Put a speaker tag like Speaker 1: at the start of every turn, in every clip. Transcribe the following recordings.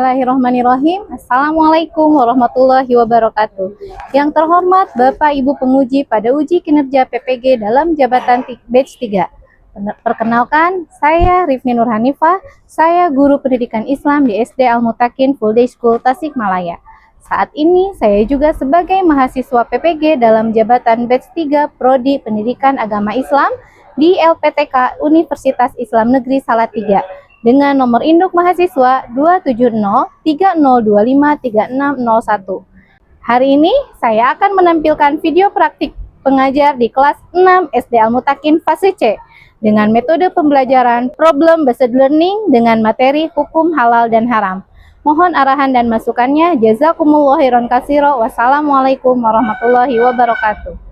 Speaker 1: Bismillahirrahmanirrahim. Assalamualaikum warahmatullahi wabarakatuh. Yang terhormat Bapak Ibu penguji pada uji kinerja PPG dalam jabatan batch 3. Perkenalkan, saya Rifni Nurhanifah, saya guru pendidikan Islam di SD Al-Mutakin Full Day School Tasikmalaya. Saat ini saya juga sebagai mahasiswa PPG dalam jabatan batch 3 Prodi Pendidikan Agama Islam di LPTK Universitas Islam Negeri Salatiga dengan nomor induk mahasiswa 27030253601. Hari ini saya akan menampilkan video praktik pengajar di kelas 6 SD Al-Mutakin fase C dengan metode pembelajaran problem based learning dengan materi hukum halal dan haram. Mohon arahan dan masukannya. Jazakumullahu khairan katsira. Wassalamualaikum warahmatullahi wabarakatuh.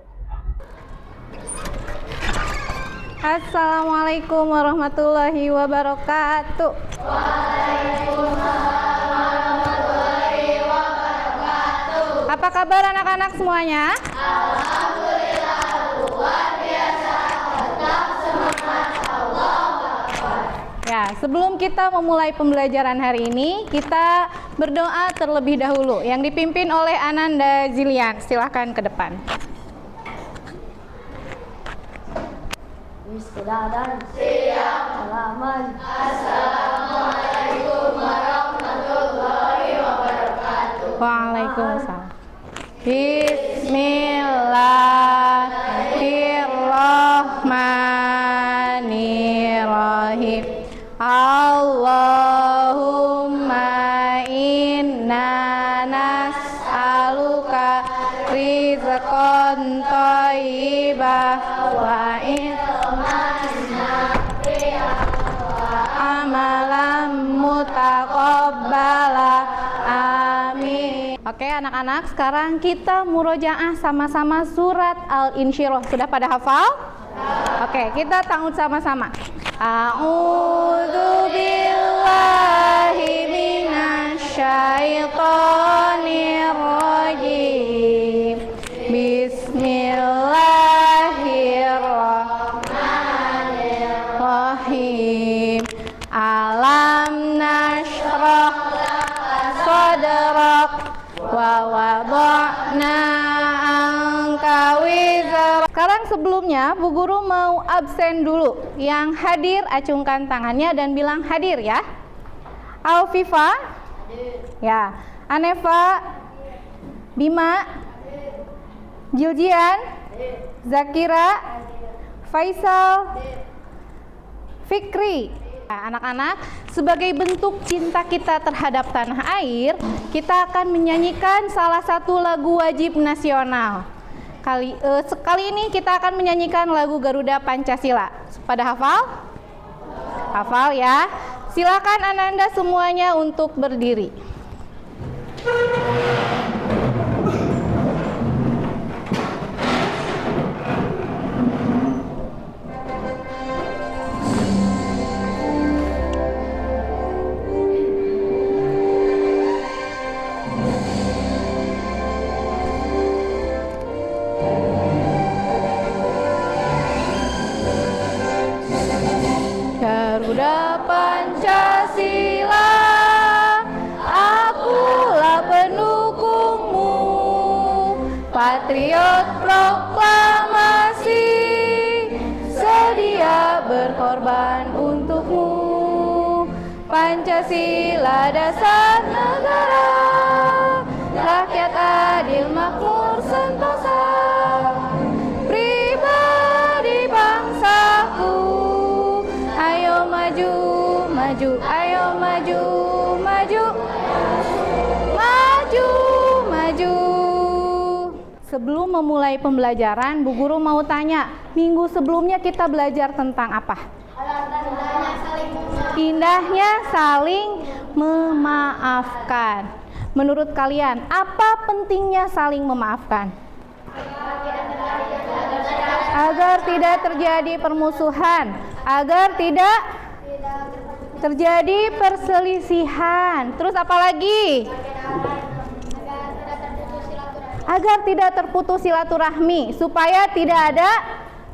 Speaker 1: Assalamualaikum warahmatullahi wabarakatuh. Waalaikumsalam warahmatullahi wabarakatuh. Apa kabar anak-anak semuanya? Alhamdulillah luar biasa. Tetap semangat. Allahu Akbar. Ya, sebelum kita memulai pembelajaran hari ini, kita berdoa terlebih dahulu yang dipimpin oleh Ananda Zilian. Silahkan ke depan.
Speaker 2: Bismillah siap halaman.
Speaker 3: Assalamualaikum warahmatullahi wabarakatuh.
Speaker 1: Waalaikumsalam. Bismillahirrahmanirrahim. Allahumma inna nas'aluka rizqan thayyibah wa amalan mutaqabbala. Amin. Oke anak-anak, sekarang kita murojaah sama-sama surat Al-Insyirah. Sudah pada hafal? Oke, kita ta'awudz sama-sama. A'udzu billahi minasyaitonir rajim. Bismillahirrahmanirrahim. Alam nashrah sadrak wa wada'na anka wizrak. Sekarang sebelumnya Bu Guru mau absen dulu. Yang hadir acungkan tangannya dan bilang hadir ya. Alfifa? Ya. Anefa? Bima? Jiljian? Zakira? Faisal? Fikri? Anak-anak, sebagai bentuk cinta kita terhadap tanah air, kita akan menyanyikan salah satu lagu wajib nasional. Kali ini kita akan menyanyikan lagu Garuda Pancasila. Pada hafal? Hafal ya. Silakan Ananda semuanya untuk berdiri. Garuda Pancasila, akulah pendukungmu, patriot proklamasi, sedia berkorban untukmu. Pancasila dasar negara, rakyat adil makmur sentosa, pribadi bangsaku. Ayo maju, maju, ayo maju, maju, maju, maju. Sebelum memulai pembelajaran, Bu Guru mau tanya, minggu sebelumnya kita belajar tentang apa? Indahnya saling memaafkan. Menurut kalian, apa pentingnya saling memaafkan? Agar tidak terjadi permusuhan, agar tidak terjadi perselisihan. Terus apa lagi? Agar tidak terputus silaturahmi, supaya tidak ada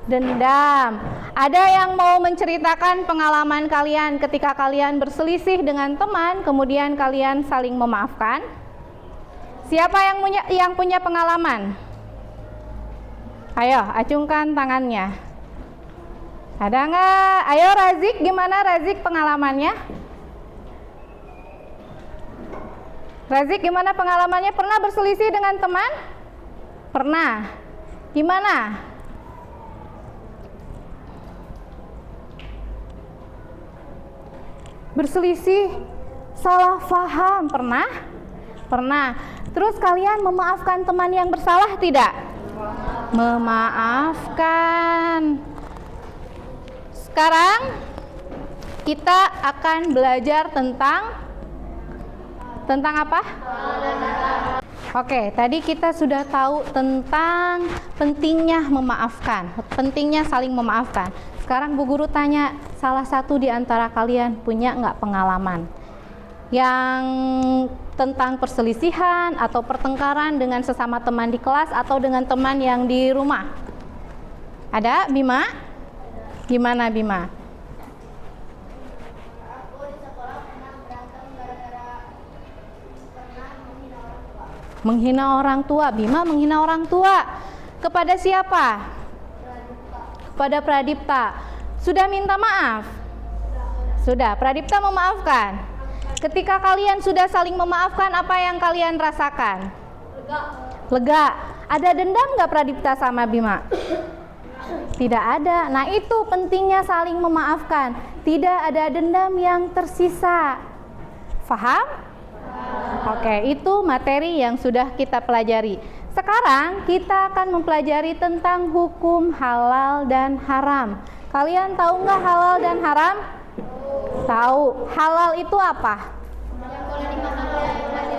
Speaker 1: dendam. Ada yang mau menceritakan pengalaman kalian ketika kalian berselisih dengan teman, kemudian kalian saling memaafkan? Siapa yang punya pengalaman? Ayo, acungkan tangannya. Ada nggak? Ayo Razik, gimana Razik pengalamannya? Razik, gimana pengalamannya? Pernah berselisih dengan teman? Pernah. Gimana? Berselisih, salah paham, pernah? Pernah. Terus kalian memaafkan teman yang bersalah tidak? Memaafkan. Sekarang kita akan belajar tentang apa? Oke, tadi kita sudah tahu tentang pentingnya memaafkan, pentingnya saling memaafkan. Sekarang Bu Guru tanya, salah satu di antara kalian punya nggak pengalaman yang tentang perselisihan atau pertengkaran dengan sesama teman di kelas atau dengan teman yang di rumah? Ada, Bima? Gimana Bima?
Speaker 2: Aku di sekolah pernah berantem gara-gara pernah menghina orang tua.
Speaker 1: Menghina orang tua. Bima menghina orang tua. Kepada siapa? Kepada Pradipta. Sudah minta maaf? Sudah. Pradipta memaafkan. Ketika kalian sudah saling memaafkan, apa yang kalian rasakan? Lega. Ada dendam nggak Pradipta sama Bima? Tidak ada. Nah, itu pentingnya saling memaafkan. Tidak ada dendam yang tersisa. Faham? Oke, itu materi yang sudah kita pelajari. Sekarang kita akan mempelajari tentang hukum halal dan haram. Kalian tahu nggak halal dan haram? Tahu. Halal itu apa?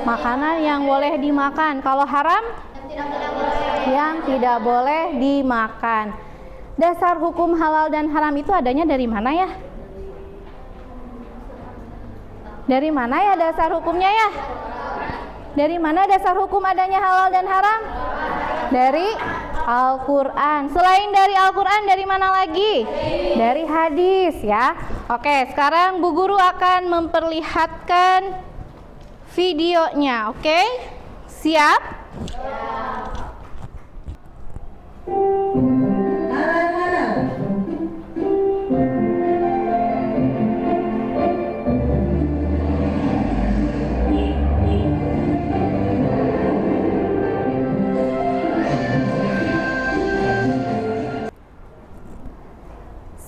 Speaker 1: Makanan yang boleh dimakan. Kalau haram? Yang tidak boleh dimakan. Dasar hukum halal dan haram itu adanya dari mana ya? Dari mana ya dasar hukumnya ya? Dari mana dasar hukum adanya halal dan haram? Dari Al-Quran. Selain dari Al-Quran, dari mana lagi? Dari hadis ya. Oke, sekarang Bu Guru akan memperlihatkan videonya. Oke, siap?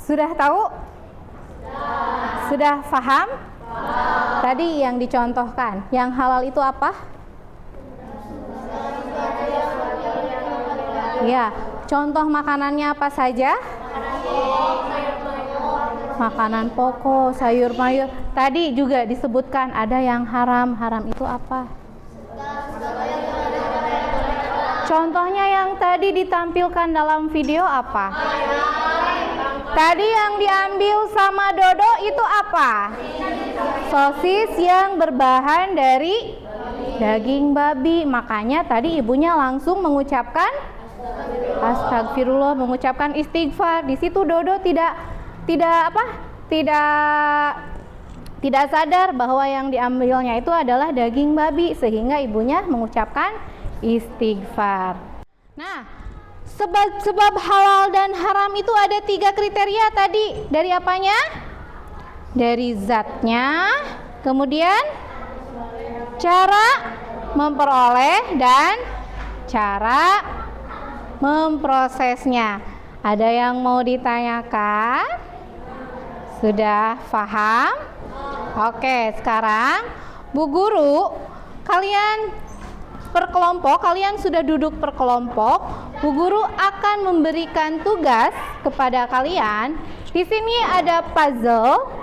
Speaker 1: Sudah tahu? Sudah paham? Tadi yang dicontohkan, yang halal itu apa? Ya, contoh makanannya apa saja? Makanan pokok, sayur mayur. Tadi juga disebutkan ada yang haram. Haram itu apa? Contohnya yang tadi ditampilkan dalam video apa? Tadi yang diambil sama Dodo itu apa? Sosis yang berbahan dari daging babi. Makanya tadi ibunya langsung mengucapkan astagfirullah, mengucapkan istighfar. Di situ Dodo tidak sadar bahwa yang diambilnya itu adalah daging babi, sehingga ibunya mengucapkan istighfar. Nah, sebab halal dan haram itu ada 3 kriteria tadi. Dari apanya? Dari zatnya, kemudian cara memperoleh dan cara memprosesnya. Ada yang mau ditanyakan? Sudah paham? Oke, sekarang Bu Guru, kalian per kelompok, kalian sudah duduk per kelompok. Bu Guru akan memberikan tugas kepada kalian. Di sini ada puzzle.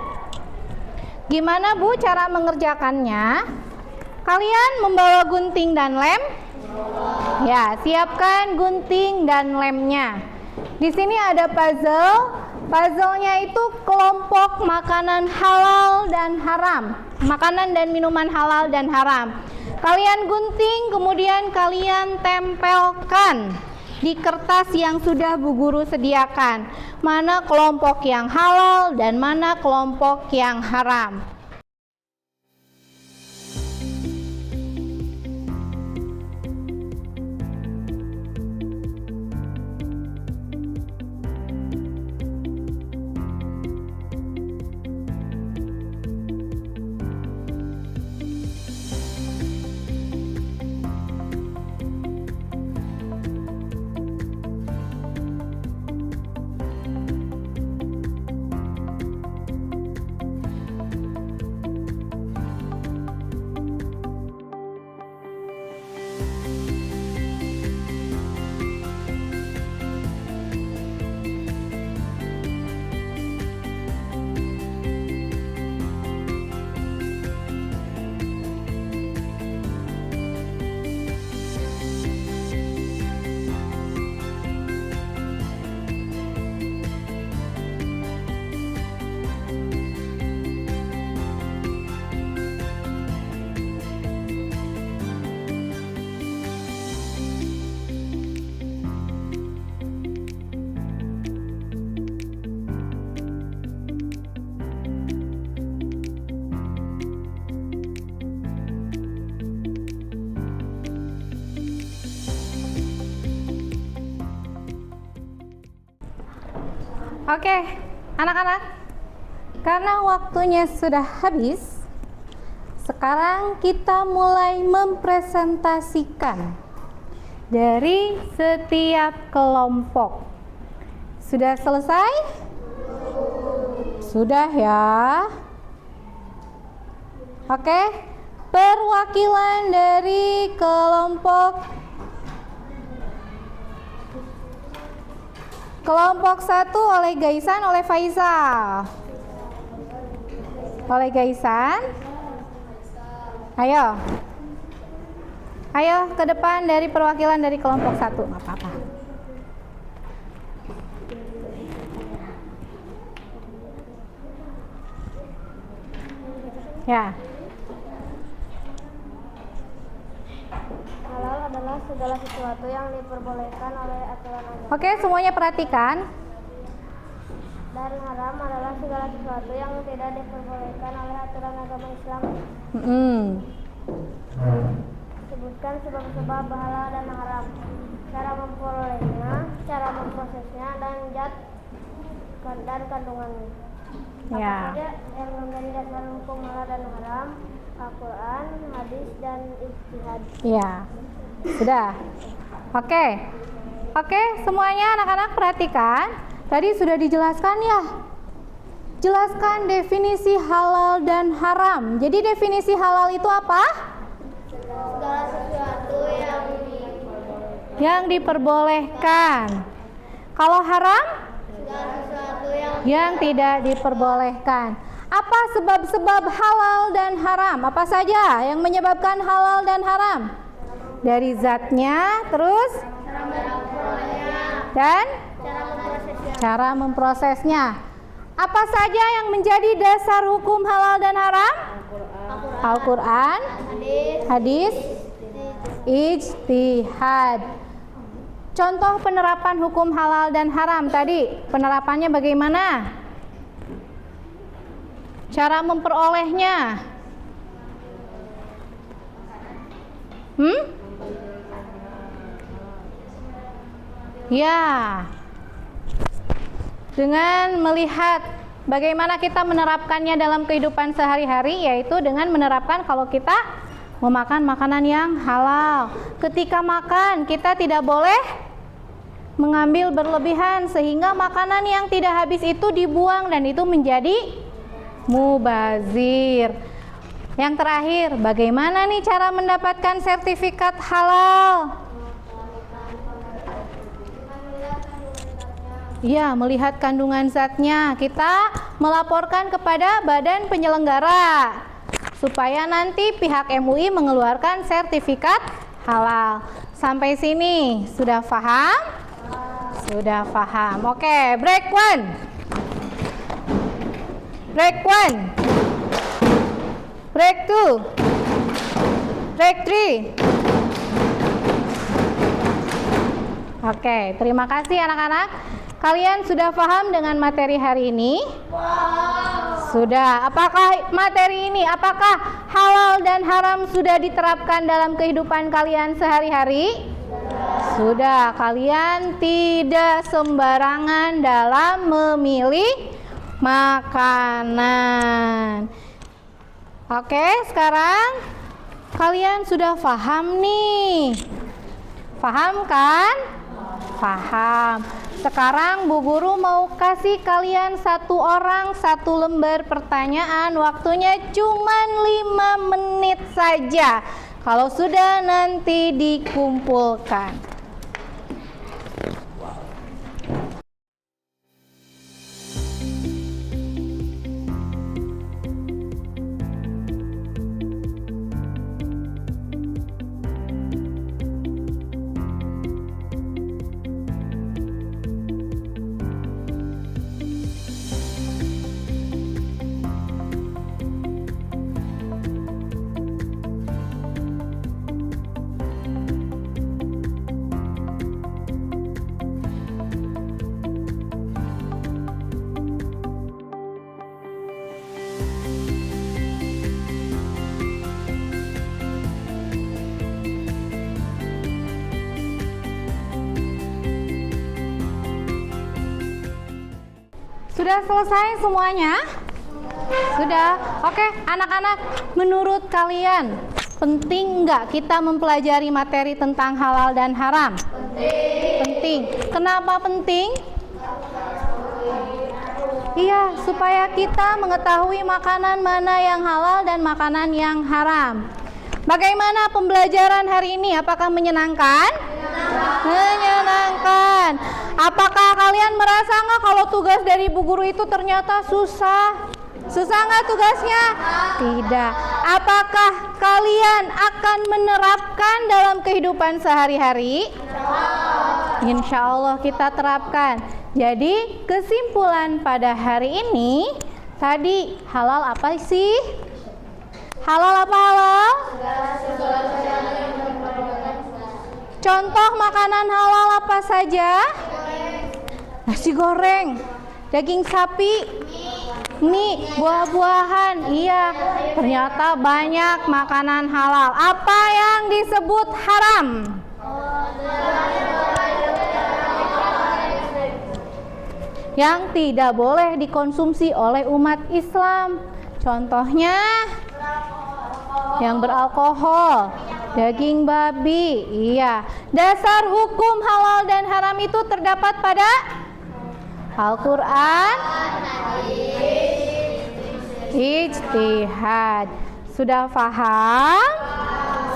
Speaker 1: Gimana Bu cara mengerjakannya? Kalian membawa gunting dan lem? Ya, siapkan gunting dan lemnya. Di sini ada puzzle. Puzzle-nya itu kelompok makanan halal dan haram. Makanan dan minuman halal dan haram. Kalian gunting, kemudian kalian tempelkan di kertas yang sudah Bu Guru sediakan. Mana kelompok yang halal dan mana kelompok yang haram. Oke, anak-anak, karena waktunya sudah habis, sekarang kita mulai mempresentasikan dari setiap kelompok. Sudah selesai? Sudah ya. Oke, perwakilan dari kelompok 1 oleh Gaisan, oleh Faizal. Oleh Gaisan. Ayo. Ayo ke depan dari perwakilan dari kelompok 1. Nggak apa-apa. Ya.
Speaker 2: Halal adalah segala sesuatu yang diperbolehkan oleh aturan agama.
Speaker 1: Oke, semuanya perhatikan.
Speaker 2: Dan haram adalah segala sesuatu yang tidak diperbolehkan oleh aturan agama Islam. Sebutkan sebab-sebab halal dan haram, cara memperolehnya, cara memprosesnya, dan zat dan kandungannya. Apa
Speaker 1: Ya.
Speaker 2: saja yang menjadi dasar hukum halal dan haram? Al-Quran, hadis, dan ijtihad.
Speaker 1: Ya. Sudah. Oke. Oke, semuanya anak-anak perhatikan. Tadi sudah dijelaskan ya. Jelaskan definisi halal dan haram. Jadi definisi halal itu apa?
Speaker 2: Segala sesuatu
Speaker 1: Yang diperbolehkan. Kalau haram?
Speaker 2: segala sesuatu
Speaker 1: Yang tidak diperbolehkan. Apa sebab-sebab halal dan haram? Apa saja yang menyebabkan halal dan haram? Dari zatnya, terus? Dan? Cara memprosesnya. Apa saja yang menjadi dasar hukum halal dan haram? Al-Quran, hadis, ijtihad. Contoh penerapan hukum halal dan haram tadi, penerapannya bagaimana? Cara memperolehnya? Ya, dengan melihat bagaimana kita menerapkannya dalam kehidupan sehari-hari, yaitu dengan menerapkan kalau kita memakan makanan yang halal. Ketika makan, kita tidak boleh mengambil berlebihan sehingga makanan yang tidak habis itu dibuang dan itu menjadi mubazir. Yang terakhir, bagaimana nih cara mendapatkan sertifikat halal? Ya, melihat kandungan zatnya. Kita melaporkan kepada badan penyelenggara supaya nanti pihak MUI mengeluarkan sertifikat halal. Sampai sini sudah paham? Sudah paham. Oke, break 1. Break 1. Break 2. Break 3. Oke, terima kasih anak-anak. Kalian sudah paham dengan materi hari ini? Sudah. Apakah materi ini, apakah halal dan haram sudah diterapkan dalam kehidupan kalian sehari-hari? Sudah. Kalian tidak sembarangan dalam memilih makanan. Oke, sekarang kalian sudah paham nih. Paham kan? Paham. Sekarang Bu Guru mau kasih kalian satu orang satu lembar pertanyaan. Waktunya cuma 5 menit saja. Kalau sudah nanti dikumpulkan. Sudah selesai semuanya? Sudah. Oke, anak-anak, menurut kalian penting nggak kita mempelajari materi tentang halal dan haram? Penting. Kenapa penting? Iya, supaya kita mengetahui makanan mana yang halal dan makanan yang haram. Bagaimana pembelajaran hari ini? Apakah menyenangkan? Menyenangkan. Apakah kalian merasa nggak kalau tugas dari Bu Guru itu ternyata susah? Susah nggak tugasnya? Tidak. Apakah kalian akan menerapkan dalam kehidupan sehari-hari? Insya Allah kita terapkan. Jadi kesimpulan pada hari ini, tadi halal apa sih? Halal apa halal? Contoh makanan halal apa saja? Nasi goreng, daging sapi, mie, buah-buahan. Iya, ternyata banyak makanan halal. Apa yang disebut haram? Yang tidak boleh dikonsumsi oleh umat Islam. Contohnya yang beralkohol, daging babi. Iya, dasar hukum halal dan haram itu terdapat pada Al-Quran, ijtihad. Sudah paham?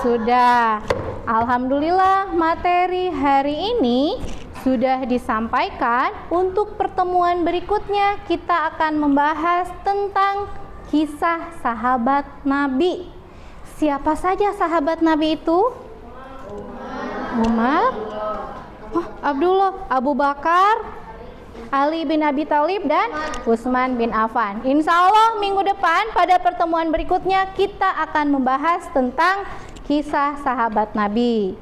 Speaker 1: Sudah. Alhamdulillah materi hari ini sudah disampaikan. Untuk pertemuan berikutnya kita akan membahas tentang kisah sahabat Nabi. Siapa saja sahabat Nabi itu? Umar, Abdullah, Abu Bakar, Ali bin Abi Thalib, dan Utsman bin Affan. Insya Allah minggu depan pada pertemuan berikutnya kita akan membahas tentang kisah sahabat Nabi.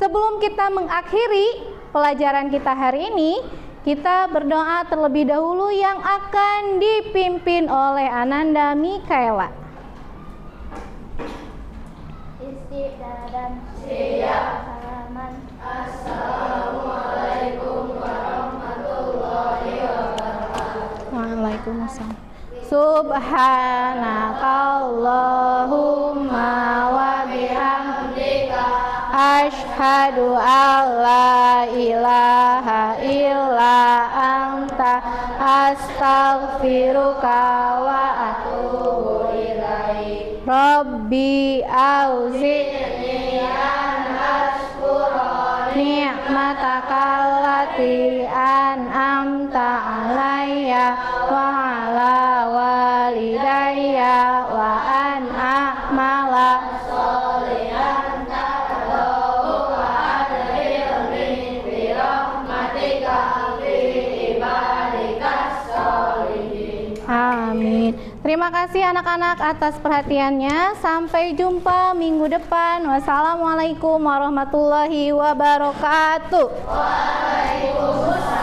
Speaker 1: Sebelum kita mengakhiri pelajaran kita hari ini, kita berdoa terlebih dahulu yang akan dipimpin oleh Ananda Mikaela.
Speaker 2: Istiqdadan.
Speaker 3: Siap.
Speaker 2: Salaman.
Speaker 3: Assalamualaikum warahmatullahi wabarakatuh.
Speaker 1: Waalaikumsalam. Subhanakallahumma wa bihamdika asyhadu an la ilaha illa anta astaghfiruka wa atubu ilaik. Rabbi auzi'ni an ashkura ni'mataka allati an'amta alayya wa ala walidayya wa an a'mala sholihan tardahu wa adkhilni bi rahmatika fi ibadikas sholihin. Amin. Terima kasih anak-anak atas perhatiannya. Sampai jumpa minggu depan. Wassalamualaikum warahmatullahi wabarakatuh.
Speaker 3: Waalaikumsalam.